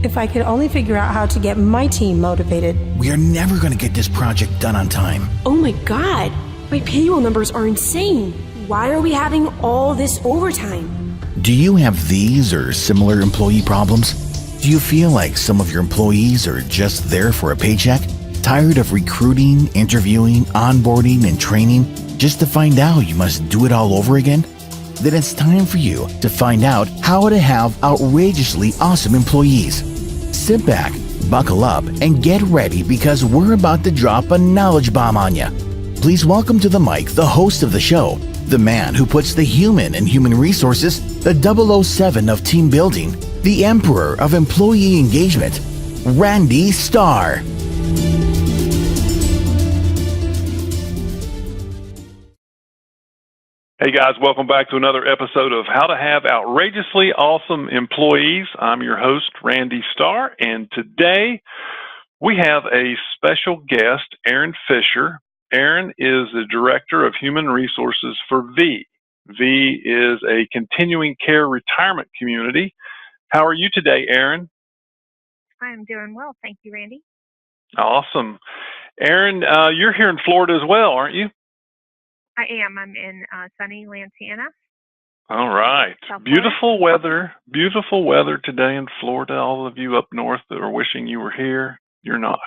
If I could only figure out how to get my team motivated. We are never going to get this project done on time. Oh my God, my payroll numbers are insane. Why are we having all this overtime? Do you have these or similar employee problems? Do you feel like some of your employees are just there for a paycheck? Tired of recruiting, interviewing, onboarding, and training just to find out you must do it all over again? Then it's time for you to find out how to have outrageously awesome employees. Sit back, buckle up, and get ready because we're about to drop a knowledge bomb on you. Please welcome to the mic the host of the show, the man who puts the human in human resources, the 007 of team building, the emperor of employee engagement, Randy Starr. Hey guys, welcome back to another episode of How to Have Outrageously Awesome Employees. I'm your host, Randy Starr, and today we have a special guest, Erin Fisher. Erin is the Director of Human Resources for V. V is a continuing care retirement community. How are you today, Erin? I'm doing well. Thank you, Randy. Awesome. Erin, you're here in Florida as well, aren't you? I am. I'm in sunny Lantana. All right. Beautiful weather today in Florida. All of you up north that are wishing you were here, you're not.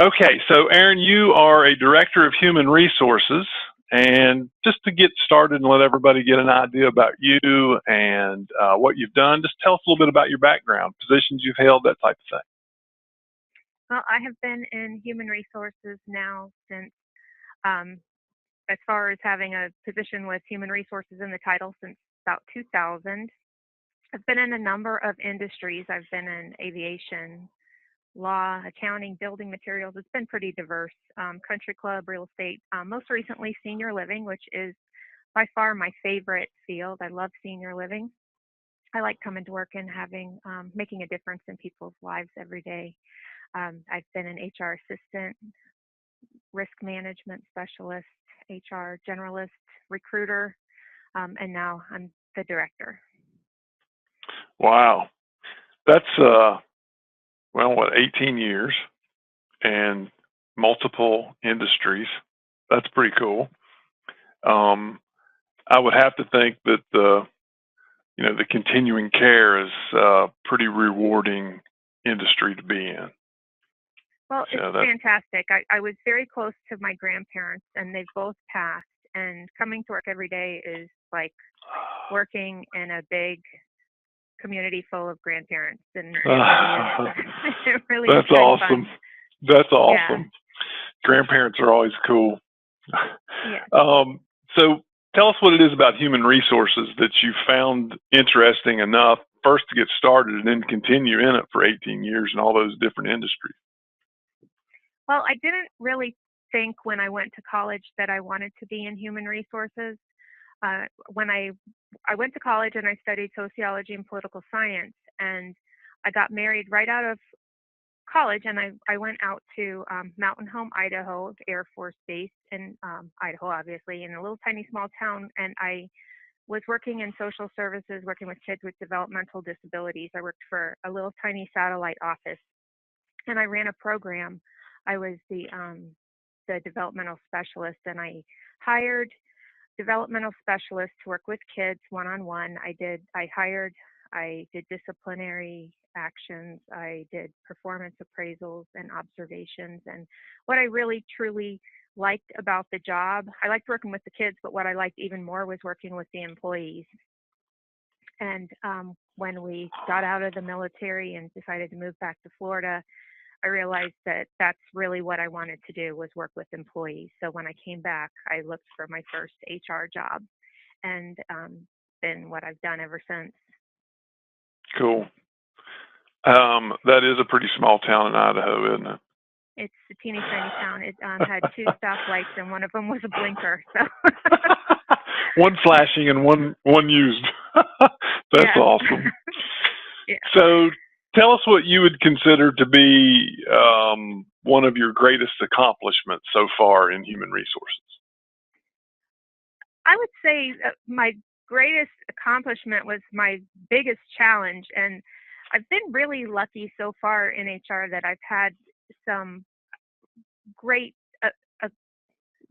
Okay, so Erin, you are a Director of Human Resources, and just to get started and let everybody get an idea about you and what you've done, just tell us a little bit about your background, positions you've held, that type of thing. Well, I have been in human resources now since as far as having a position with human resources in the title since about 2000. I've been in a number of industries. I've been in aviation, law, accounting, building materials. It's been pretty diverse. Country club, real estate, most recently senior living, which is by far my favorite field. I love senior living. I like coming to work and having, making a difference in people's lives every day. I've been an HR assistant, risk management specialist, HR generalist, recruiter, and now I'm the director. Wow. That's, 18 years and multiple industries. That's pretty cool. I would have to think that the continuing care is a pretty rewarding industry to be in. Well, it's fantastic. I was very close to my grandparents, and they've both passed. And coming to work every day is like working in a big community full of grandparents. And it really is that's awesome. Fun. That's awesome. Yeah. Grandparents are always cool. Yeah. So tell us what it is about human resources that you found interesting enough first to get started and then continue in it for 18 years in all those different industries. Well, I didn't really think when I went to college that I wanted to be in human resources. When I went to college and I studied sociology and political science, and I got married right out of college, and I went out to Mountain Home, Idaho, Air Force Base in Idaho, obviously, in a little tiny small town, and I was working in social services, working with kids with developmental disabilities. I worked for a little tiny satellite office, and I ran a program. I was the developmental specialist, and I hired developmental specialists to work with kids one-on-one. I did disciplinary actions. I did performance appraisals and observations. And what I really, truly liked about the job, I liked working with the kids, but what I liked even more was working with the employees. And when we got out of the military and decided to move back to Florida, I realized that that's really what I wanted to do, was work with employees. So when I came back, I looked for my first HR job, and been what I've done ever since. Cool. That is a pretty small town in Idaho, isn't it? It's a teeny tiny town. It had 2 stoplights, and one of them was a blinker. So one flashing and one used. That's awesome. Yeah. So tell us what you would consider to be one of your greatest accomplishments so far in human resources. I would say my greatest accomplishment was my biggest challenge, and I've been really lucky so far in HR that I've had some great uh, uh,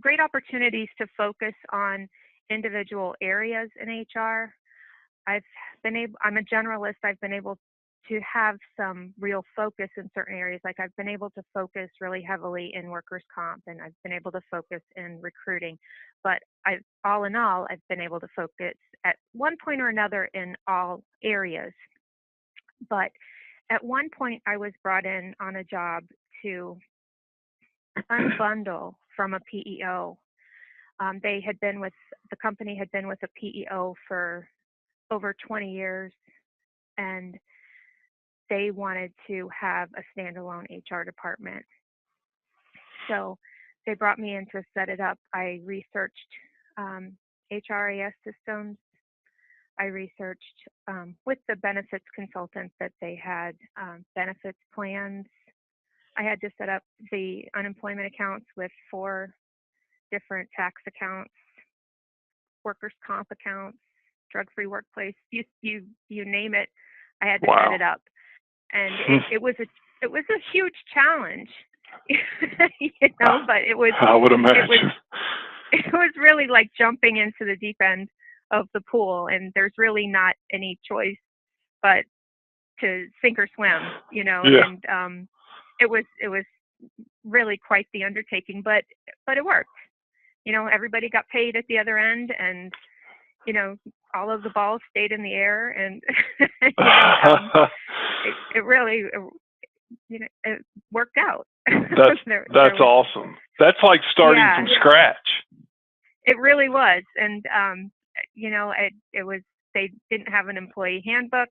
great opportunities to focus on individual areas in HR. I'm a generalist. I've been able to have some real focus in certain areas. Like I've been able to focus really heavily in workers' comp, and I've been able to focus in recruiting. But all in all, I've been able to focus at one point or another in all areas. But at one point, I was brought in on a job to unbundle from a PEO. The company had been with a PEO for over 20 years, and they wanted to have a standalone HR department. So they brought me in to set it up. I researched HRIS systems. I researched with the benefits consultant that they had benefits plans. I had to set up the unemployment accounts with 4 different tax accounts, workers' comp accounts, drug-free workplace. You name it, I had to set it up, and it was a huge challenge, But it was. I would imagine. It was really like jumping into the deep end of the pool, and there's really not any choice but to sink or swim, Yeah. And it was really quite the undertaking, but it worked. Everybody got paid at the other end, and all of the balls stayed in the air, and it really it worked out. That's awesome. That's like starting from scratch. It really was, and it was. They didn't have an employee handbook.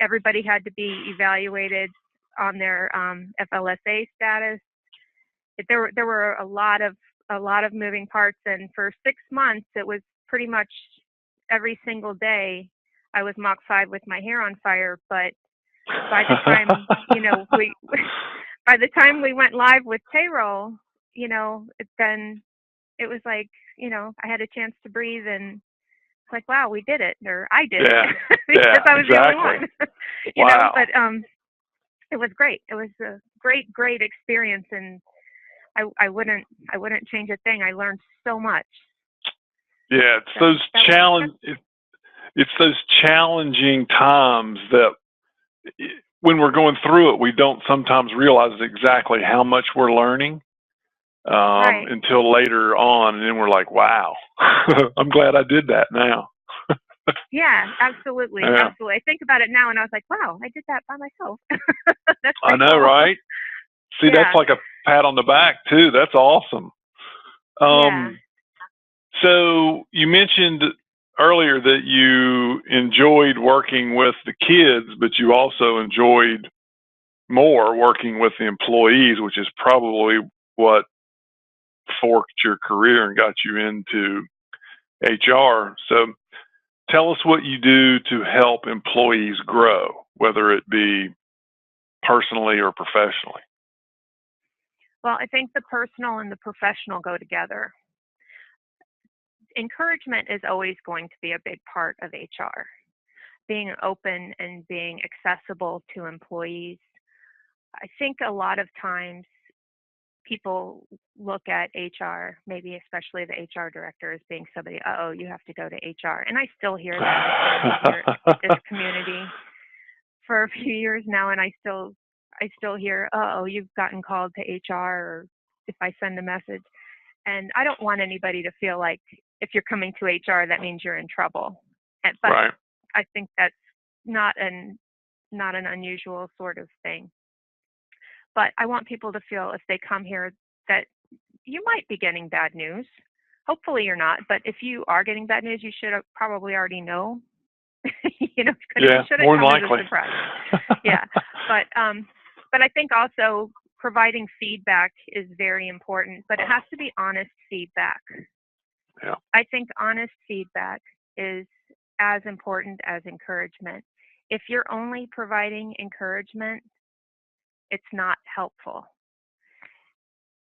Everybody had to be evaluated on their FLSA status. There were a lot of moving parts, and for 6 months it was pretty much every single day I was Mach 5 with my hair on fire. But by the time by the time we went live with payroll, then it was like I had a chance to breathe, and it's like, wow, we did it, or I did it because I was the only one. But it was great. It was a great experience, and I wouldn't change a thing. I learned so much. Yeah, it's those challenging times that when we're going through it, we don't sometimes realize exactly how much we're learning until later on, and then we're like, wow, I'm glad I did that now. Yeah, absolutely. Yeah. Absolutely. I think about it now, and I was like, wow, I did that by myself. That's I know, cool. right? See, that's like a pat on the back too. That's awesome. So you mentioned earlier that you enjoyed working with the kids, but you also enjoyed more working with the employees, which is probably what forked your career and got you into HR. So tell us what you do to help employees grow, whether it be personally or professionally. Well, I think the personal and the professional go together. Encouragement is always going to be a big part of HR. Being open and being accessible to employees. I think a lot of times people look at HR, maybe especially the HR director, as being somebody, you have to go to HR. And I still hear that here at this community for a few years now, and I still hear, you've gotten called to HR, or if I send a message. And I don't want anybody to feel like if you're coming to HR, that means you're in trouble. But I think that's not an unusual sort of thing. But I want people to feel, if they come here, that you might be getting bad news. Hopefully you're not, but if you are getting bad news, you should probably already know. More than likely. Yeah, but I think also providing feedback is very important, but it has to be honest feedback. Yeah. I think honest feedback is as important as encouragement. If you're only providing encouragement, it's not helpful.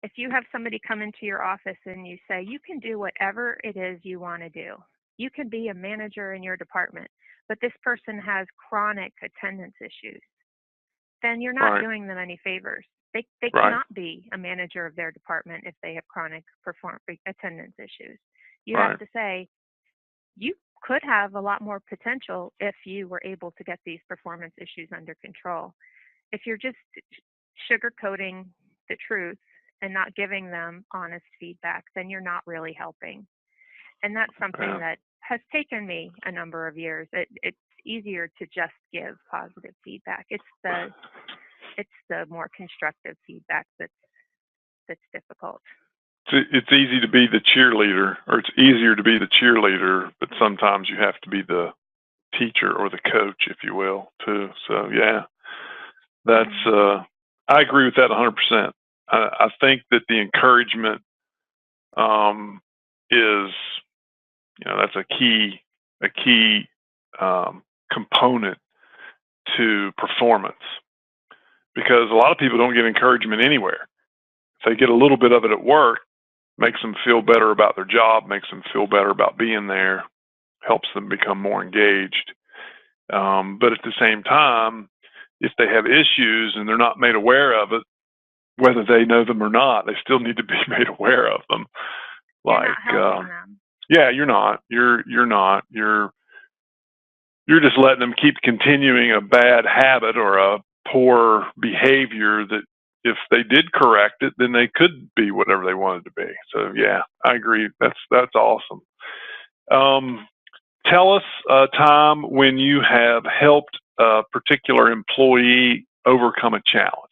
If you have somebody come into your office and you say, you can do whatever it is you want to do, You can be a manager in your department, but this person has chronic attendance issues. Then you're not doing them any favors. They cannot be a manager of their department if they have chronic attendance issues. You have to say, you could have a lot more potential if you were able to get these performance issues under control. If you're just sugarcoating the truth and not giving them honest feedback, then you're not really helping. And that's something that has taken me a number of years. It's easier to just give positive feedback. It's the more constructive feedback that's difficult. It's easy to be the cheerleader, or it's easier to be the cheerleader, but sometimes you have to be the teacher or the coach, if you will, too. So yeah, that's I agree with that 100%. I think that the encouragement is, that's a key component to performance, because a lot of people don't get encouragement anywhere. If they get a little bit of it at work, makes them feel better about their job, makes them feel better about being there, helps them become more engaged. But at the same time, if they have issues and they're not made aware of it, whether they know them or not, they still need to be made aware of them. You're not helping them. Yeah, you're not. You're not. You're just letting them keep continuing a bad habit or a poor behavior that, if they did correct it, then they could be whatever they wanted to be. So yeah, I agree. That's awesome. Tell us a time when you have helped a particular employee overcome a challenge.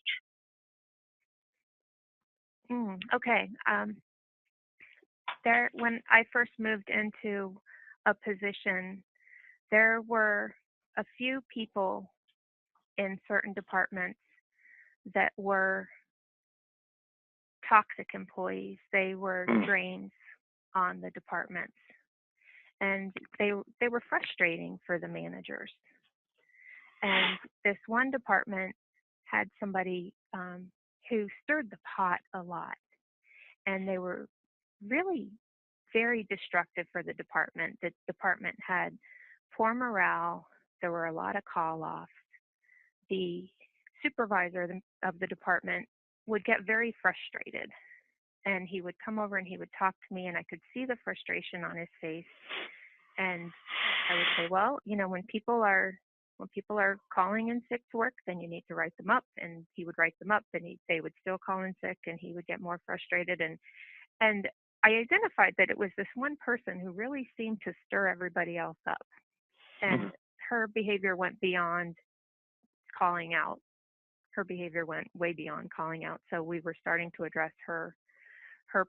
Okay. When I first moved into a position, there were a few people in certain departments that were toxic employees. They were drains on the departments, and they were frustrating for the managers. And this one department had somebody who stirred the pot a lot, and they were really very destructive for the department. The department had poor morale. There were a lot of call-offs. The supervisor of the department would get very frustrated, and he would come over and he would talk to me, and I could see the frustration on his face. And I would say, well, when people are calling in sick to work, then you need to write them up. And he would write them up, and they would still call in sick, and he would get more frustrated. And I identified that it was this one person who really seemed to stir everybody else up. And her behavior went beyond calling out. Her behavior went way beyond calling out. So we were starting to address her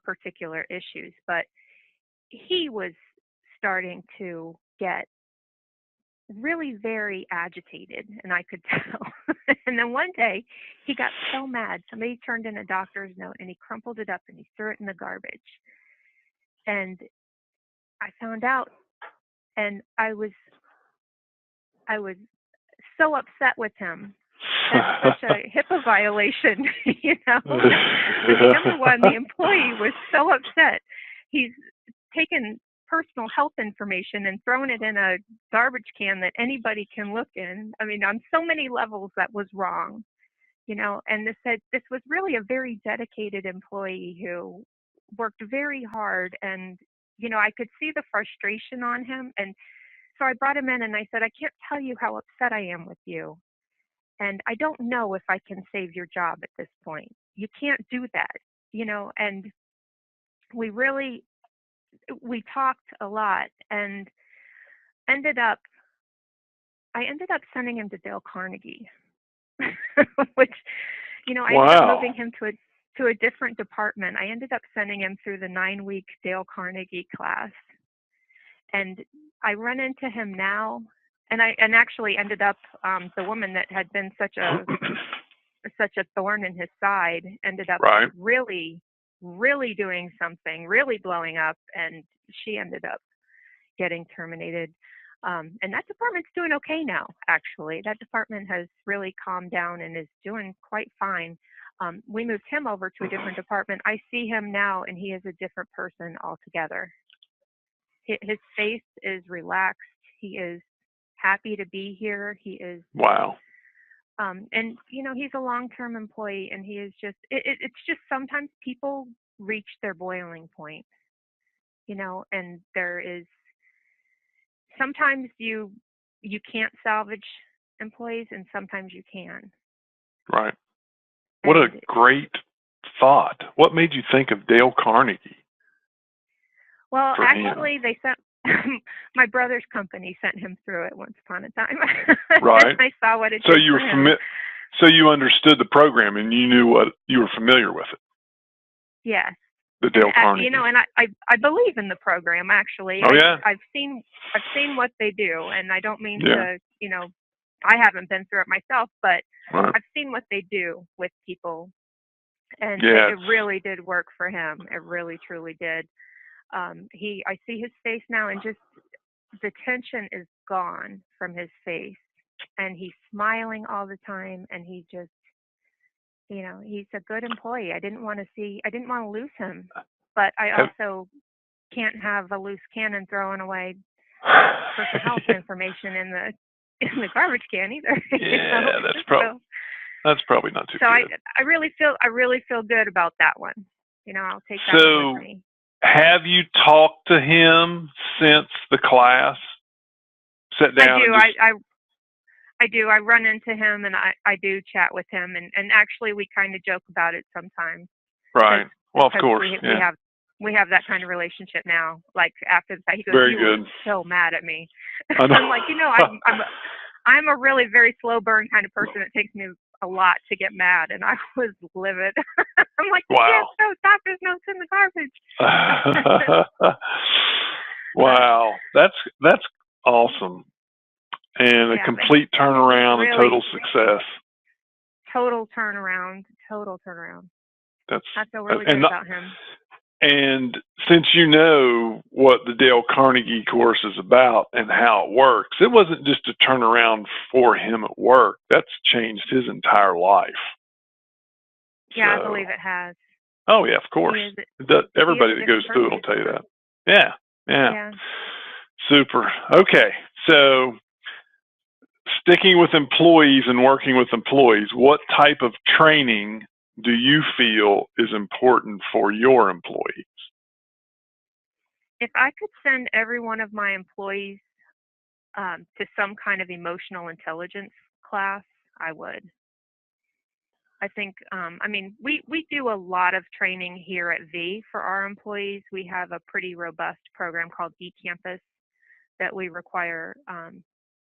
particular issues. But he was starting to get really very agitated, and I could tell. And then one day he got so mad, somebody turned in a doctor's note, and he crumpled it up and he threw it in the garbage. And I found out, and I was so upset with him. That's such a HIPAA violation, Number one, the employee was so upset. He's taken personal health information and thrown it in a garbage can that anybody can look in. I mean, on so many levels that was wrong, and this was really a very dedicated employee who worked very hard, and, I could see the frustration on him. And so I brought him in and I said, I can't tell you how upset I am with you. And I don't know if I can save your job at this point. You can't do that, and we talked a lot, and I ended up sending him to Dale Carnegie, which, I ended up moving him to a different department. I ended up sending him through the 9-week Dale Carnegie class, and I run into him now, and actually ended up the woman that had been such a thorn in his side ended up really doing something, really blowing up, and she ended up getting terminated. And that department's doing okay now, actually. That department has really calmed down and is doing quite fine. We moved him over to a different department. I see him now, and he is a different person altogether. his face is relaxed. He is happy to be here. He is, Wow. and he's a long-term employee, and he is just. It's just sometimes people reach their boiling point, and there is sometimes you can't salvage employees, and sometimes you can. Right. What a great thought. What made you think of Dale Carnegie? Well, actually, they sent my brother's company sent him through it once upon a time. Right. I saw what it so did you for were him. So you understood the program and you knew what you were familiar with it. Yes. The Dale Carnegie. And I believe in the program actually. Oh yeah. I've seen what they do, and I don't mean to, I haven't been through it myself, but right. I've seen what they do with people, and yes. it really did work for him. It really truly did. I see his face now, and just the tension is gone from his face, and he's smiling all the time, and he just, he's a good employee. I didn't want to lose him, but I also can't have a loose cannon throwing away personal health information in the garbage can either. Yeah, that's probably not too good. So I really feel good about that one. I'll take that one with me. Have you talked to him since the class? Sit down. I do. I run into him, and I do chat with him, and actually we kind of joke about it sometimes. Right. Well, of course. We have that kind of relationship now. Like after the fact, he goes, Very "You good. were so mad at me." I'm like, I'm a really very slow burn kind of person. It takes me a lot to get mad, and I was livid. I'm like, wow. Yes, no, doctor's notes in the garbage. Wow, that's awesome, and a complete turnaround, really, and total success. Total turnaround. That's so really good about him. And since you know what the Dale Carnegie course is about and how it works, it wasn't just a turnaround for him at work. That's changed his entire life. Yeah, I believe it has. Oh, yeah, of course. Everybody that goes through it will tell you that. Yeah. Super. Okay, so sticking with employees and working with employees, what type of training do you feel is important for your employees? If I could send every one of my employees to some kind of emotional intelligence class, I would. I think, we do a lot of training here at V for our employees. We have a pretty robust program called eCampus that we require.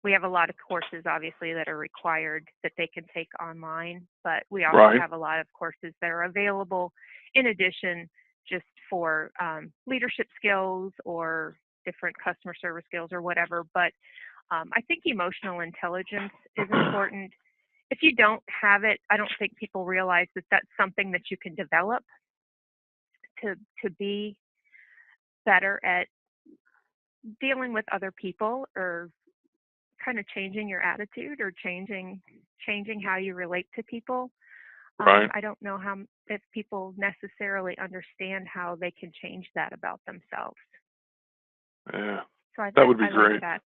We have a lot of courses, obviously, that are required that they can take online, but we also have a lot of courses that are available in addition just for leadership skills or different customer service skills or whatever. But I think emotional intelligence is important. If you don't have it, I don't think people realize that that's something that you can develop to be better at dealing with other people, or kind of changing your attitude, or changing how you relate to people. Right. I don't know if people necessarily understand how they can change that about themselves. Yeah. So that would be great. Like that.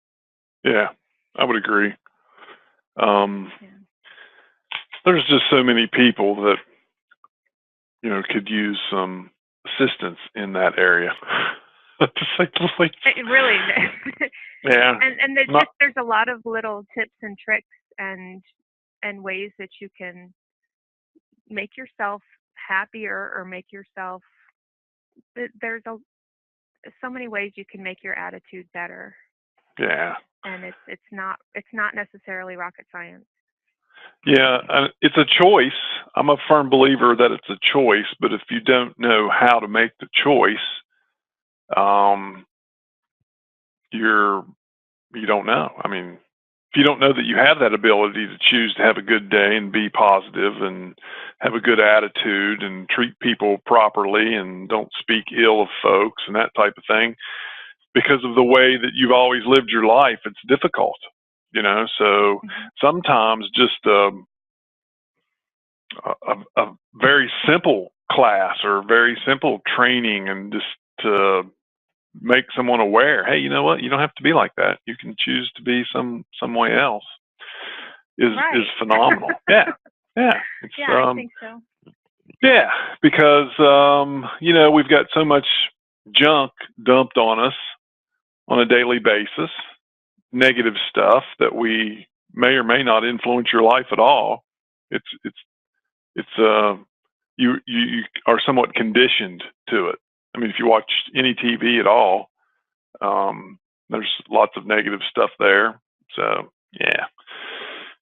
Yeah, I would agree. There's just so many people that could use some assistance in that area. Really. Yeah. And there's a lot of little tips and tricks and ways that you can make yourself happier, or make yourself. There's so many ways you can make your attitude better. Yeah. And it's not necessarily rocket science. Yeah, it's a choice. I'm a firm believer that it's a choice, but if you don't know how to make the choice, you don't know. I mean, if you don't know that you have that ability to choose to have a good day and be positive and have a good attitude and treat people properly and don't speak ill of folks and that type of thing, because of the way that you've always lived your life, it's difficult, so sometimes just a very simple class or very simple training, and just to make someone aware, hey, you know what, you don't have to be like that, you can choose to be some way else, is phenomenal. Yeah, it's, I think so. Yeah, because we've got so much junk dumped on us on a daily basis, negative stuff that we may or may not influence your life at all. You are somewhat conditioned to it. I mean, if you watch any TV at all, there's lots of negative stuff there. So yeah,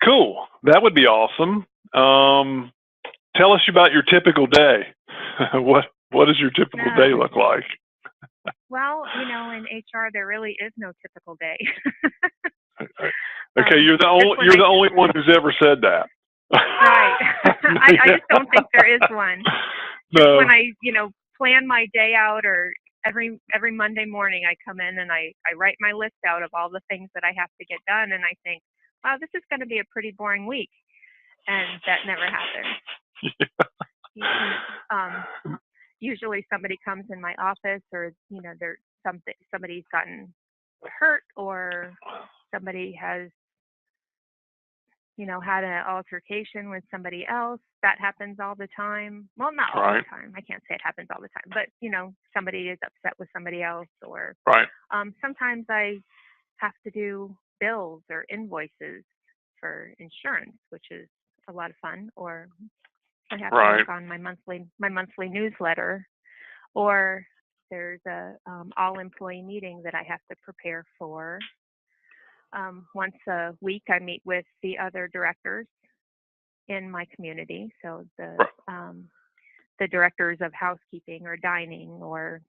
cool. That would be awesome. Tell us about your typical day. What does your typical day look like? Well, in HR, there really is no typical day. Okay, you're the only one who's ever said that. Right. I just don't think there is one. No. When I, plan my day out, or every Monday morning I come in and I write my list out of all the things that I have to get done, and I think, wow, this is going to be a pretty boring week, and that never happens. Usually somebody comes in my office, or somebody's gotten hurt, or somebody has had an altercation with somebody else. That happens all the time. Well, not all the time. I can't say it happens all the time, but somebody is upset with somebody else, or sometimes I have to do bills or invoices for insurance, which is a lot of fun, or I have to work on my monthly newsletter, or there's a all employee meeting that I have to prepare for. Once a week, I meet with the other directors in my community. So the directors of housekeeping or dining, or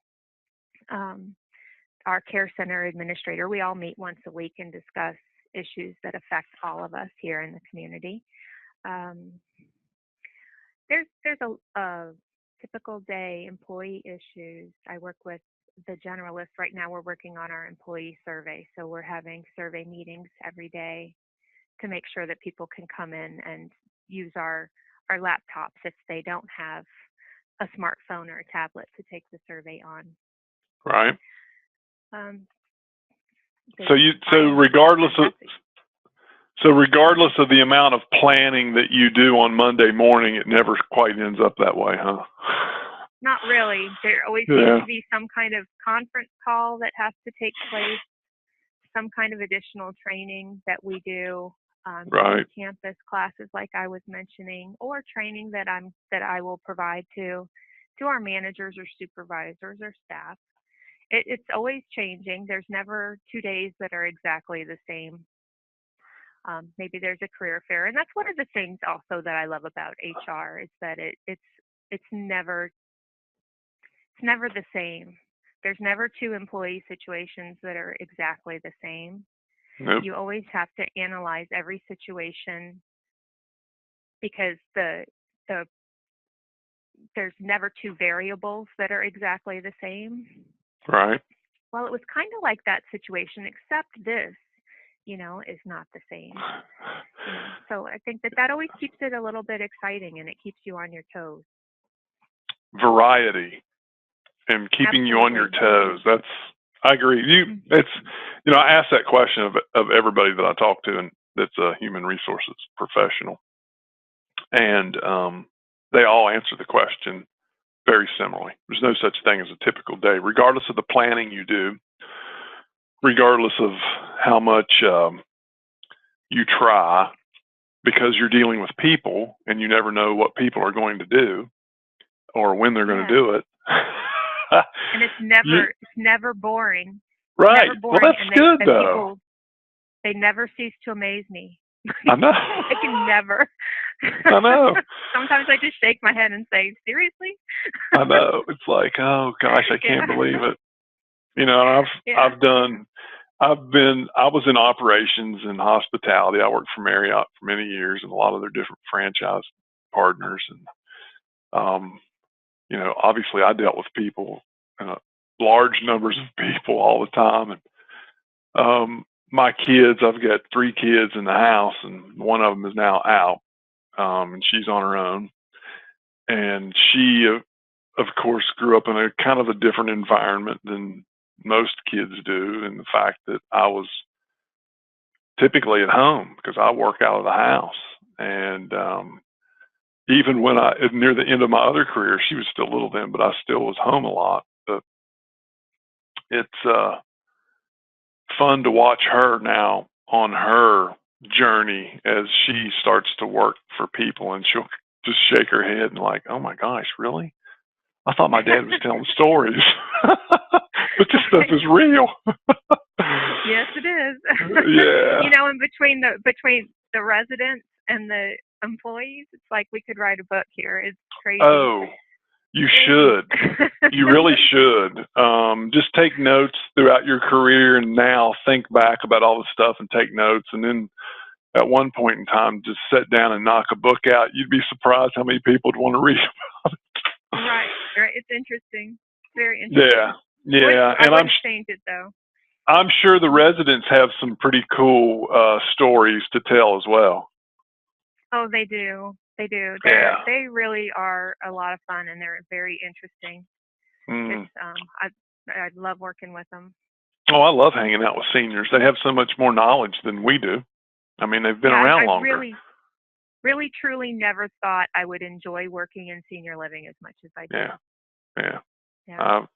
our care center administrator. We all meet once a week and discuss issues that affect all of us here in the community. There's a typical day, employee issues. I work with the generalist. Right now we're working on our employee survey. So we're having survey meetings every day to make sure that people can come in and use our laptops if they don't have a smartphone or a tablet to take the survey on. Right. Regardless of the amount of planning that you do on Monday morning, it never quite ends up that way, huh? Not really. There always needs to be some kind of conference call that has to take place, some kind of additional training that we do, campus classes like I was mentioning, or training that I will provide to our managers or supervisors or staff. It's always changing. There's never 2 days that are exactly the same. Maybe there's a career fair, and that's one of the things also that I love about HR is that it's never the same. There's never two employee situations that are exactly the same. Nope. You always have to analyze every situation, because there's never two variables that are exactly the same. Right. Well, it was kind of like that situation, except this, is not the same. So I think that always keeps it a little bit exciting, and it keeps you on your toes. Variety and keeping you on your toes. I agree. I ask that question of everybody that I talk to, and that's a human resources professional, and they all answer the question very similarly. There's no such thing as a typical day, regardless of the planning you do, regardless of how much you try, because you're dealing with people, and you never know what people are going to do or when they're going to do it. And it's never boring. Right. Never boring. Well, that's good, though. People, they never cease to amaze me. I know. I can never. I know. Sometimes I just shake my head and say, seriously? I know. It's like, oh gosh, I can't believe it. I was in operations and hospitality. I worked for Marriott for many years, and a lot of their different franchise partners. And, obviously I dealt with people, large numbers of people all the time. And my kids, I've got 3 kids in the house, and one of them is now out, and she's on her own. And she, of course, grew up in a kind of a different environment than most kids do, in the fact that I was typically at home because I work out of the house. And even when near the end of my other career, she was still little then, but I still was home a lot. But it's fun to watch her now on her journey as she starts to work for people, and she'll just shake her head and like, oh my gosh, really? I thought my dad was telling stories. But this stuff is real. Yes, it is. Yeah. You know, and between the residents and the employees, it's like we could write a book here. It's crazy. Oh, you should. You really should. Just take notes throughout your career, and now think back about all the stuff and take notes. And then at one point in time, just sit down and knock a book out. You'd be surprised how many people would want to read about it. Right. It's interesting. Very interesting. Yeah. And I'm change it though. I'm sure the residents have some pretty cool stories to tell as well. Oh, they do. They do. They really are a lot of fun, and they're very interesting. It's I love working with them. Oh, I love hanging out with seniors. They have so much more knowledge than we do. I mean, they've been around longer. Really, truly never thought I would enjoy working in senior living as much as I do. Yeah.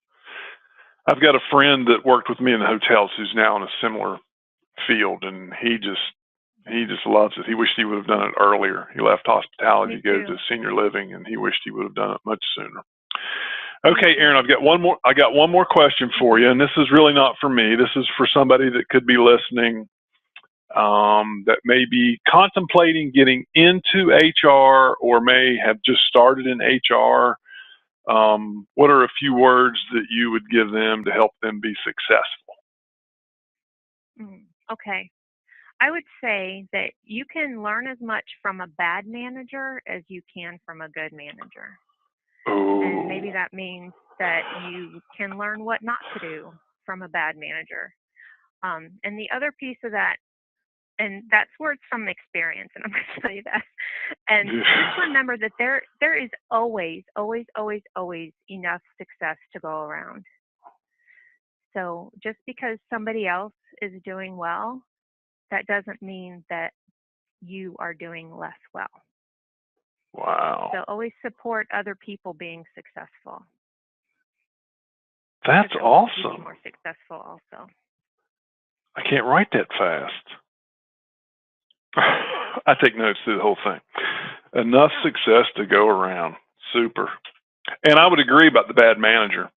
I've got a friend that worked with me in the hotels who's now in a similar field, and he just loves it. He wished he would have done it earlier. He left hospitality to go to senior living, and he wished he would have done it much sooner. Okay, Erin, I got one more question for you, and this is really not for me. This is for somebody that could be listening, that may be contemplating getting into HR or may have just started in HR. What are a few words that you would give them to help them be successful? Okay. I would say that you can learn as much from a bad manager as you can from a good manager. Oh. And maybe that means that you can learn what not to do from a bad manager. And the other piece of that, and that's where it's from experience, and I'm going to tell you that. And just remember that there is always enough success to go around. So just because somebody else is doing well, that doesn't mean that you are doing less well. Wow. So always support other people being successful. That's awesome. Be more successful also. I can't write that fast. I take notes through the whole thing. Enough success to go around. Super. And I would agree about the bad manager.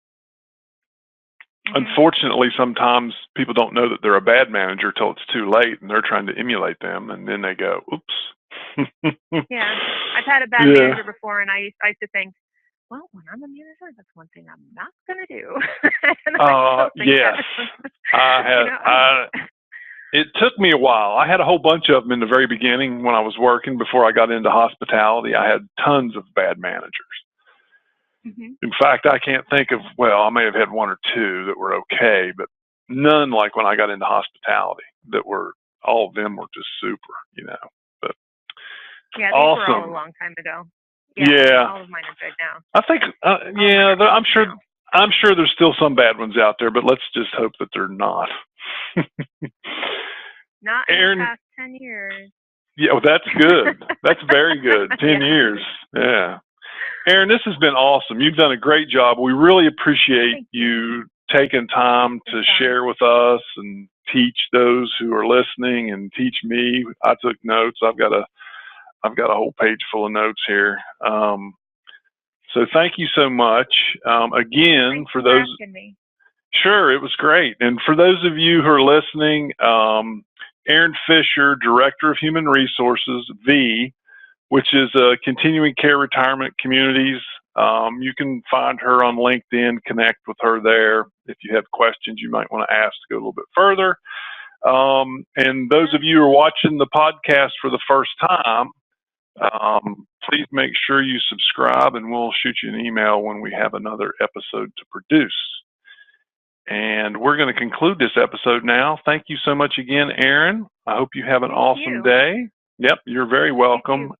Unfortunately, sometimes people don't know that they're a bad manager till it's too late, and they're trying to emulate them, and then they go, oops. Yeah, I've had a bad manager before, and I used to think, well, when I'm a manager, that's one thing I'm not going to do. Yes. It took me a while. I had a whole bunch of them in the very beginning when I was working. Before I got into hospitality, I had tons of bad managers. In fact, I can't think of, well, I may have had one or two that were okay, but none like when I got into hospitality that were, all of them were just super, But yeah, these awesome. were all a long time ago. Yeah. All of mine are good now. I think, I'm sure there's still some bad ones out there, but let's just hope that they're not. Not in the past 10 years. Yeah, well, that's good. That's very good. 10 years. Yeah. Erin, this has been awesome. You've done a great job. We really appreciate you taking time to share with us and teach those who are listening and teach me. I took notes. I've got a whole page full of notes here. So thank you so much. Again, for those. Sure, it was great. And for those of you who are listening, Erin Fisher, Director of Human Resources, which is Continuing Care Retirement Communities. You can find her on LinkedIn, connect with her there. If you have questions you might want to ask to go a little bit further. And those of you who are watching the podcast for the first time, please make sure you subscribe, and we'll shoot you an email when we have another episode to produce. And we're going to conclude this episode now. Thank you so much again, Erin. I hope you have an awesome day. Yep, you're very welcome.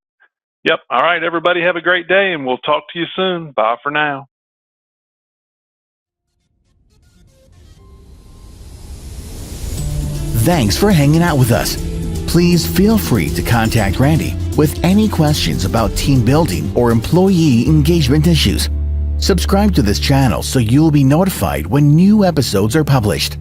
Yep. All right, everybody, have a great day, and we'll talk to you soon. Bye for now. Thanks for hanging out with us. Please feel free to contact Randy with any questions about team building or employee engagement issues. Subscribe to this channel so you'll be notified when new episodes are published.